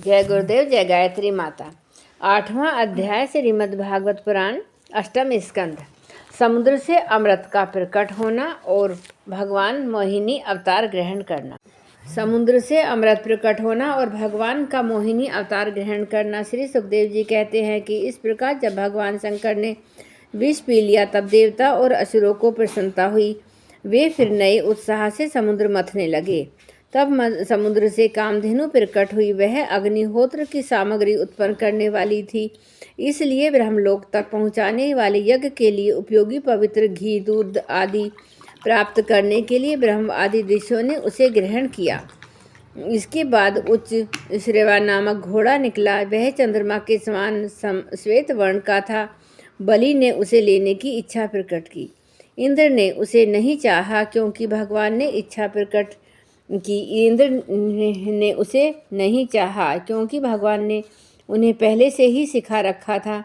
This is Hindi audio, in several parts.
जय गुरुदेव, जय गायत्री माता। 8वां अध्याय श्रीमद्भागवत पुराण, अष्टम स्कंध। समुद्र से अमृत का प्रकट होना और भगवान मोहिनी अवतार ग्रहण करना। समुद्र से अमृत प्रकट होना और भगवान का मोहिनी अवतार ग्रहण करना। श्री सुखदेव जी कहते हैं कि इस प्रकार जब भगवान शंकर ने विष पी लिया तब देवता और असुरों को प्रसन्नता हुई। वे फिर नए उत्साह से समुद्र मथने लगे। तब समुद्र से कामधेनु प्रकट हुई। वह अग्निहोत्र की सामग्री उत्पन्न करने वाली थी, इसलिए ब्रह्मलोक तक पहुँचाने वाले यज्ञ के लिए उपयोगी पवित्र घी, दूध आदि प्राप्त करने के लिए ब्रह्म आदि ऋषियों ने उसे ग्रहण किया। इसके बाद उच्च श्रेवा नामक घोड़ा निकला। वह चंद्रमा के समान श्वेत वर्ण का था। बलि ने उसे लेने की इच्छा प्रकट की। इंद्र ने उसे नहीं चाहा क्योंकि भगवान ने इच्छा प्रकट की। इंद्र ने उसे नहीं चाहा क्योंकि भगवान ने उन्हें पहले से ही सिखा रखा था।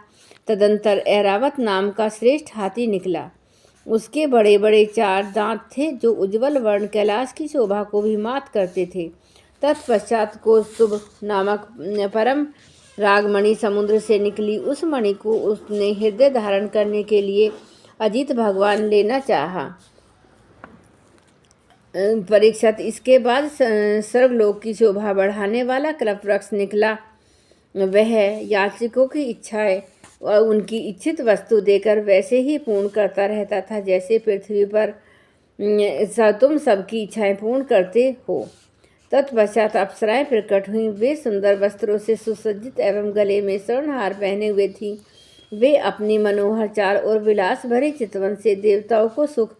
तदंतर ऐरावत नाम का श्रेष्ठ हाथी निकला। उसके बड़े बड़े 4 दांत थे जो उज्ज्वल वर्ण कैलाश की शोभा को भी मात करते थे। तत्पश्चात कौस्तुभ नामक परम रागमणि समुद्र से निकली। उस मणि को उसने हृदय धारण करने के लिए अजित भगवान लेना चाहा। परीक्षित, इसके बाद सर्वलोक की शोभा बढ़ाने वाला कल्पवृक्ष निकला। वह याचकों की इच्छाएं और उनकी इच्छित वस्तु देकर वैसे ही पूर्ण करता रहता था जैसे पृथ्वी पर तुम सबकी इच्छाएं पूर्ण करते हो। तत्पश्चात अप्सराएं प्रकट हुईं। वे सुंदर वस्त्रों से सुसज्जित एवं गले में स्वर्णहार पहने हुए थीं। वे अपनी मनोहर चाल और विलास भरे चितवन से देवताओं को सुख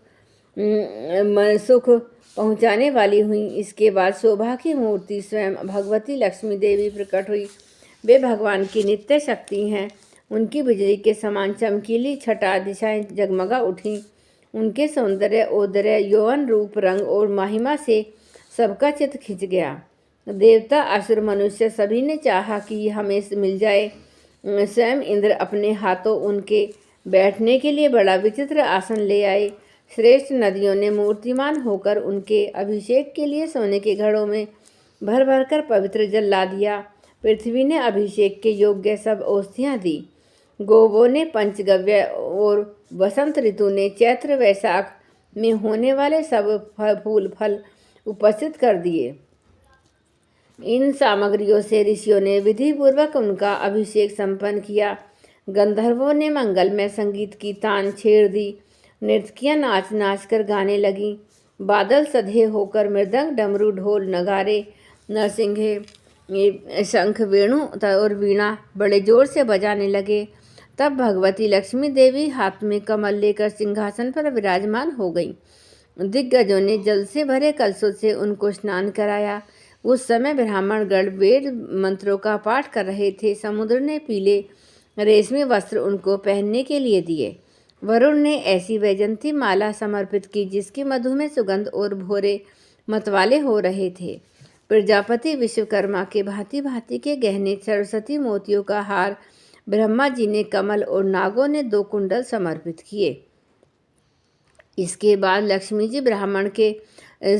पहुँचाने वाली हुई। इसके बाद शोभा की मूर्ति स्वयं भगवती लक्ष्मी देवी प्रकट हुई। वे भगवान की नित्य शक्ति हैं। उनकी बिजली के समान चमकीली छटा दिशाएं जगमगा उठीं। उनके सौंदर्य, औदर्य, यौवन, रूप, रंग और महिमा से सबका चित्त खिंच गया। देवता, असुर, मनुष्य सभी ने चाहा कि हमें मिल जाए। स्वयं इंद्र अपने हाथों उनके बैठने के लिए बड़ा विचित्र आसन ले आए। श्रेष्ठ नदियों ने मूर्तिमान होकर उनके अभिषेक के लिए सोने के घड़ों में भर भर कर पवित्र जल ला दिया। पृथ्वी ने अभिषेक के योग्य सब औषधियाँ दी। गोवों ने पंचगव्य और वसंत ऋतु ने चैत्र वैशाख में होने वाले सब फूल फल उपस्थित कर दिए। इन सामग्रियों से ऋषियों ने विधि पूर्वक उनका अभिषेक संपन्न किया। गंधर्वों ने मंगलमय संगीत की तान छेड़ दी। नर्तकियां नाच नाच कर गाने लगीं। बादल सधे होकर मृदंग, डमरू, ढोल, नगारे, नरसिंघे, शंख, वेणु और वीणा बड़े जोर से बजाने लगे। तब भगवती लक्ष्मी देवी हाथ में कमल लेकर सिंहासन पर विराजमान हो गईं। दिग्गजों ने जल से भरे कलशों से उनको स्नान कराया। उस समय ब्राह्मणगण वेद मंत्रों का पाठ कर रहे थे। समुद्र ने पीले रेशमी वस्त्र उनको पहनने के लिए दिए। वरुण ने ऐसी वैजंती माला समर्पित की जिसकी मधु में सुगंध और भोरे मतवाले हो रहे थे। प्रजापति विश्वकर्मा के भांति भांति के गहने, सरस्वती मोतियों का हार, ब्रह्मा जी ने कमल और नागों ने 2 कुंडल समर्पित किए। इसके बाद लक्ष्मी जी ब्राह्मण के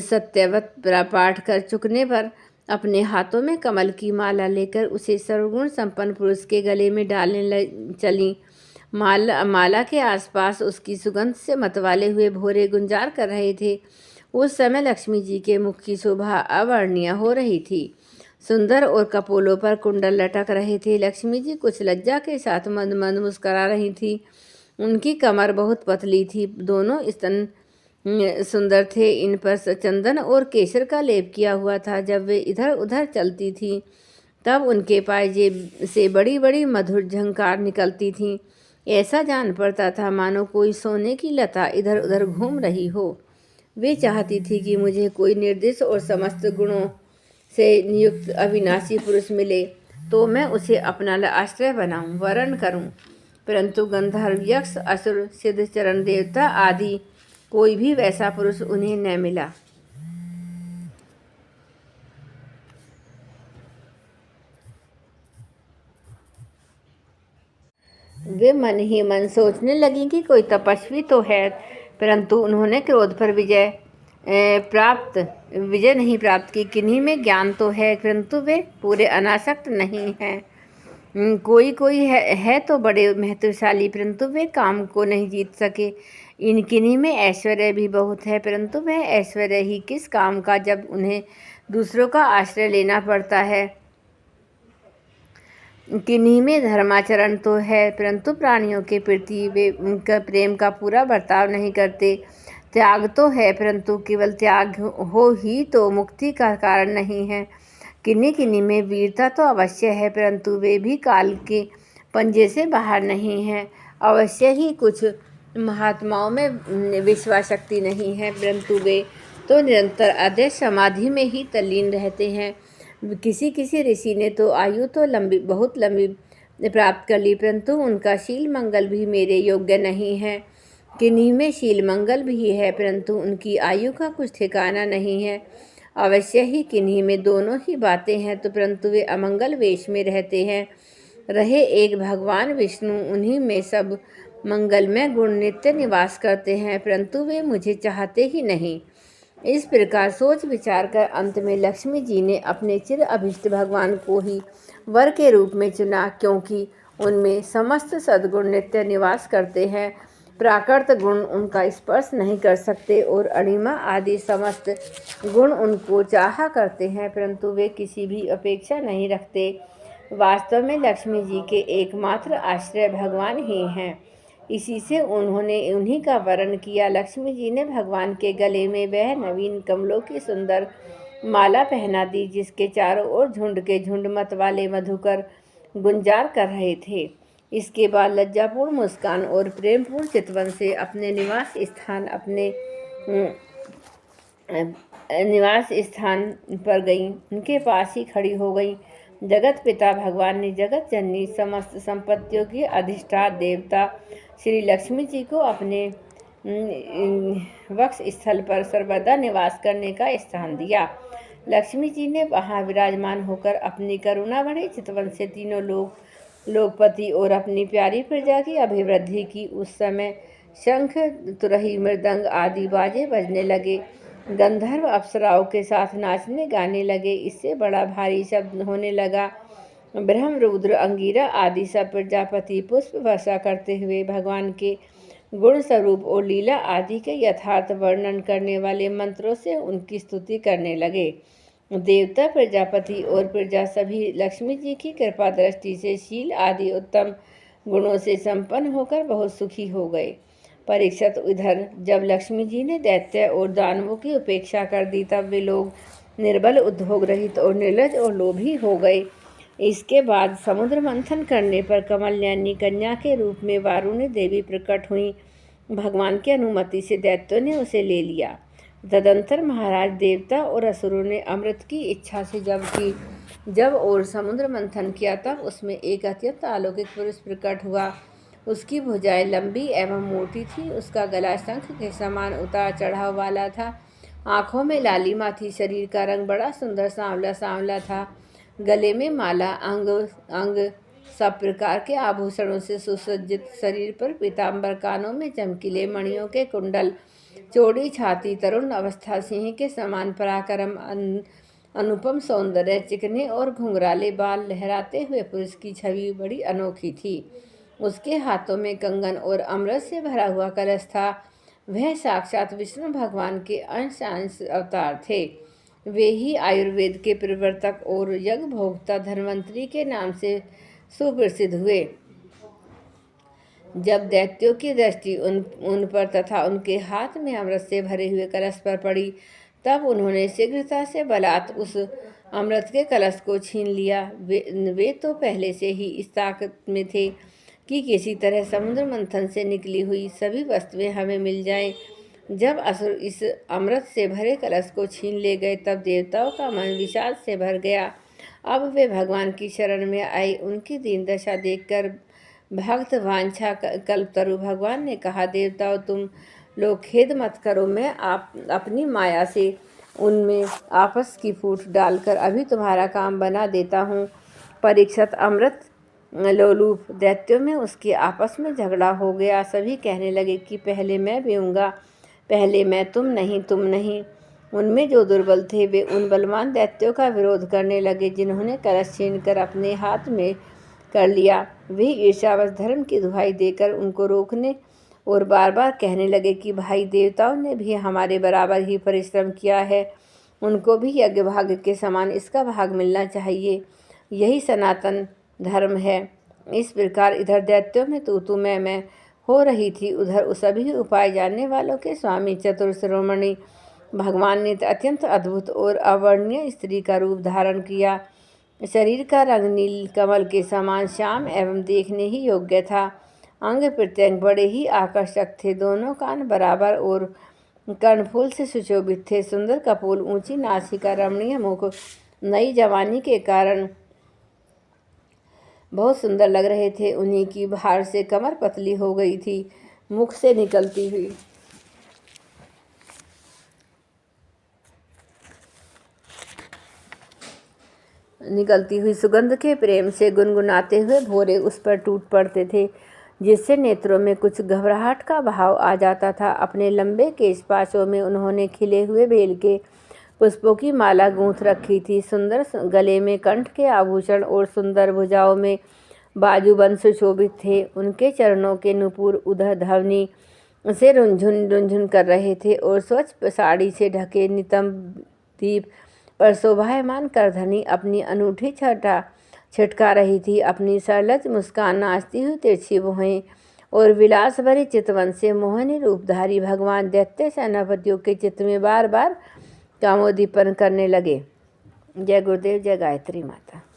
सत्यवत पाठ कर चुकने पर अपने हाथों में कमल की माला लेकर उसे सर्वगुण संपन्न पुरुष के गले में डालने चली। माला के आसपास उसकी सुगंध से मतवाले हुए भोरे गुंजार कर रहे थे। उस समय लक्ष्मी जी के मुख की शोभा अवर्णनीय हो रही थी। सुंदर और कपोलों पर कुंडल लटक रहे थे। लक्ष्मी जी कुछ लज्जा के साथ मंद मंद मुस्करा रही थी। उनकी कमर बहुत पतली थी। दोनों स्तन सुंदर थे। इन पर चंदन और केसर का लेप किया हुआ था। जब वे इधर उधर चलती थीं तब उनके पायजेब से बड़ी बड़ी मधुर झंकार निकलती थीं। ऐसा जान पड़ता था मानो कोई सोने की लता इधर उधर घूम रही हो। वे चाहती थी कि मुझे कोई निर्दिष्ट और समस्त गुणों से नियुक्त अविनाशी पुरुष मिले तो मैं उसे अपना आश्रय बनाऊं, वरण करूं। परंतु गंधर्व, यक्ष, असुर, सिद्ध, चरण देवता आदि कोई भी वैसा पुरुष उन्हें न मिला। वे मन ही मन सोचने लगीं कि कोई तपस्वी तो है, परंतु उन्होंने क्रोध पर विजय प्राप्त विजय नहीं प्राप्त की। किन्हीं में ज्ञान तो है परंतु वे पूरे अनासक्त नहीं हैं। कोई कोई है तो बड़े महत्वशाली परंतु वे काम को नहीं जीत सके। इन किन्हीं में ऐश्वर्य भी बहुत है परंतु वह ऐश्वर्य ही किस काम का जब उन्हें दूसरों का आश्रय लेना पड़ता है। किन्हीं में धर्माचरण तो है परंतु प्राणियों के प्रति वे उनका प्रेम का पूरा बर्ताव नहीं करते। त्याग तो है परंतु केवल त्याग हो ही तो मुक्ति का कारण नहीं है। किन्हीं किन्हीं में वीरता तो अवश्य है परंतु वे भी काल के पंजे से बाहर नहीं हैं। अवश्य ही कुछ महात्माओं में विश्वास शक्ति नहीं है परंतु वे तो निरंतर अध्यय समाधि में ही तल्लीन रहते हैं। किसी किसी ऋषि ने तो आयु तो बहुत लंबी प्राप्त कर ली परंतु उनका शील मंगल भी मेरे योग्य नहीं है। किन्हीं में शील मंगल भी है परंतु उनकी आयु का कुछ ठिकाना नहीं है। अवश्य ही किन्हीं में दोनों ही बातें हैं तो परंतु वे अमंगल वेश में रहते हैं। रहे एक भगवान विष्णु, उन्हीं में सब मंगलमय गुण नित्य निवास करते हैं परंतु वे मुझे चाहते ही नहीं। इस प्रकार सोच विचार कर अंत में लक्ष्मी जी ने अपने चिर अभिष्ट भगवान को ही वर के रूप में चुना, क्योंकि उनमें समस्त सद्गुण नित्य निवास करते हैं। प्राकृत गुण उनका स्पर्श नहीं कर सकते और अणिमा आदि समस्त गुण उनको चाहा करते हैं परंतु वे किसी भी अपेक्षा नहीं रखते। वास्तव में लक्ष्मी जी के एकमात्र आश्रय भगवान ही हैं। इसी से उन्होंने उन्हीं का वर्ण किया। लक्ष्मी जी ने भगवान के गले में वह नवीन कमलों की सुंदर माला पहना दी जिसके चारों ओर झुंड के झुंड मत वाले मधुकर गुंजार कर रहे थे। इसके बाद लज्जापूर्ण मुस्कान और प्रेमपूर्ण चितवन से अपने निवास स्थान पर गईं। उनके पास ही खड़ी हो गईं। जगत पिता भगवान ने जगत जननी समस्त संपत्तियों की अधिष्ठा देवता श्री लक्ष्मी जी को अपने वक्ष स्थल पर सर्वदा निवास करने का स्थान दिया। लक्ष्मी जी ने वहाँ विराजमान होकर अपनी करुणा भरे चितवन से तीनों लोकपति और अपनी प्यारी प्रजा की अभिवृद्धि की। उस समय शंख, तुरही, मृदंग आदि बाजे बजने लगे। गंधर्व अप्सराओं के साथ नाचने गाने लगे। इससे बड़ा भारी शब्द होने लगा। ब्रह्म, रुद्र, अंगिरा आदि सब प्रजापति पुष्प वर्षा करते हुए भगवान के गुण स्वरूप और लीला आदि के यथार्थ वर्णन करने वाले मंत्रों से उनकी स्तुति करने लगे। देवता, प्रजापति और प्रजा सभी लक्ष्मी जी की कृपा दृष्टि से शील आदि उत्तम गुणों से संपन्न होकर बहुत सुखी हो गए। परीक्षित, इधर जब लक्ष्मी जी ने दैत्य और दानवों की उपेक्षा कर दी तब वे लोग निर्बल, उद्योग रहित और निर्लज और लोभी हो गए। इसके बाद समुद्र मंथन करने पर कमलनयनी कन्या के रूप में वारुणी देवी प्रकट हुई। भगवान की अनुमति से दैत्यों ने उसे ले लिया। तदंतर महाराज, देवता और असुरों ने अमृत की इच्छा से जब और समुद्र मंथन किया तब उसमें एक अत्यंत अलौकिक पुरुष प्रकट हुआ। उसकी भुजाएं लंबी एवं मोटी थी। उसका गला शंख के समान उतार चढ़ाव वाला था। आँखों में लालिमा थी। शरीर का रंग बड़ा सुंदर सांवला था। गले में माला, अंग सब प्रकार के आभूषणों से सुसज्जित। शरीर पर पीताम्बर, कानों में चमकीले मणियों के कुंडल, चौड़ी छाती, तरुण अवस्था, सिंह के समान पराक्रम, अनुपम सौंदर्य, चिकने और घुंघराले बाल लहराते हुए पुरुष की छवि बड़ी अनोखी थी। उसके हाथों में कंगन और अमृत से भरा हुआ कलश था। वह साक्षात विष्णु भगवान के अंश अवतार थे। वे ही आयुर्वेद के प्रवर्तक और यज्ञ भोक्ता धन्वंतरी के नाम से सुप्रसिद्ध हुए। जब दैत्यों की दृष्टि उन पर तथा उनके हाथ में अमृत से भरे हुए कलश पर पड़ी तब उन्होंने शीघ्रता से बलात् उस अमृत के कलश को छीन लिया। वे तो पहले से ही इस ताकत में थे कि किसी तरह समुद्र मंथन से निकली हुई सभी वस्तुएं हमें मिल जाएं। जब असुर इस अमृत से भरे कलश को छीन ले गए तब देवताओं का मन विषाद से भर गया। अब वे भगवान की शरण में आए। उनकी दीन दशा देखकर भक्त वांछा कल्पतरु भगवान ने कहा, देवताओं तुम लोग खेद मत करो, मैं अपनी माया से उनमें आपस की फूट डालकर अभी तुम्हारा काम बना देता हूँ। परीक्षित, अमृत लोलूप दैत्यों में उसके आपस में झगड़ा हो गया। सभी कहने लगे कि पहले मैं पीऊँगा, पहले मैं, तुम नहीं, तुम नहीं। उनमें जो दुर्बल थे वे उन बलवान दैत्यों का विरोध करने लगे जिन्होंने कलश छीनकर अपने हाथ में कर लिया। वे ईर्ष्यावश धर्म की दुहाई देकर उनको रोकने और बार बार कहने लगे कि भाई देवताओं ने भी हमारे बराबर ही परिश्रम किया है, उनको भी यज्ञ भाग के समान इसका भाग मिलना चाहिए, यही सनातन धर्म है। इस प्रकार इधर दैत्यों में तू मैं हो रही थी, उधर सभी उपाय जानने वालों के स्वामी चतुर शिरोमणि भगवान ने अत्यंत अद्भुत और अवर्णनीय स्त्री का रूप धारण किया। शरीर का रंग नील कमल के समान श्याम एवं देखने ही योग्य था। अंग प्रत्यंग बड़े ही आकर्षक थे। दोनों कान बराबर और कर्णफूल से सुशोभित थे। सुंदर कपोल, ऊंची नासिका, रमणीय मुख नई जवानी के कारण बहुत सुंदर लग रहे थे। उन्हीं की भार से कमर पतली हो गई थी। मुख से निकलती हुई सुगंध के प्रेम से गुनगुनाते हुए भौरे उस पर टूट पड़ते थे, जिससे नेत्रों में कुछ घबराहट का भाव आ जाता था। अपने लंबे केशपाशों में उन्होंने खिले हुए बेल के पुष्पों की माला गूंथ रखी थी। सुंदर गले में कंठ के आभूषण और सुंदर भुजाओं में बाजूबंद सुशोभित थे। उनके चरणों के नुपुर उधर धवनी से रुंझुन कर रहे थे और स्वच्छ साड़ी से ढके नितंब दीप पर शोभायमान करधनी अपनी अनूठी छिटका रही थी। अपनी सरलज मुस्कान, नाचती हुई तिरछी भुहें और विलास भरी चितवन से मोहनी रूपधारी भगवान दैत्य सेनापतियों के चित्त में बार बार कामोदीपन करने लगे। जय गुरुदेव, जय गायत्री माता।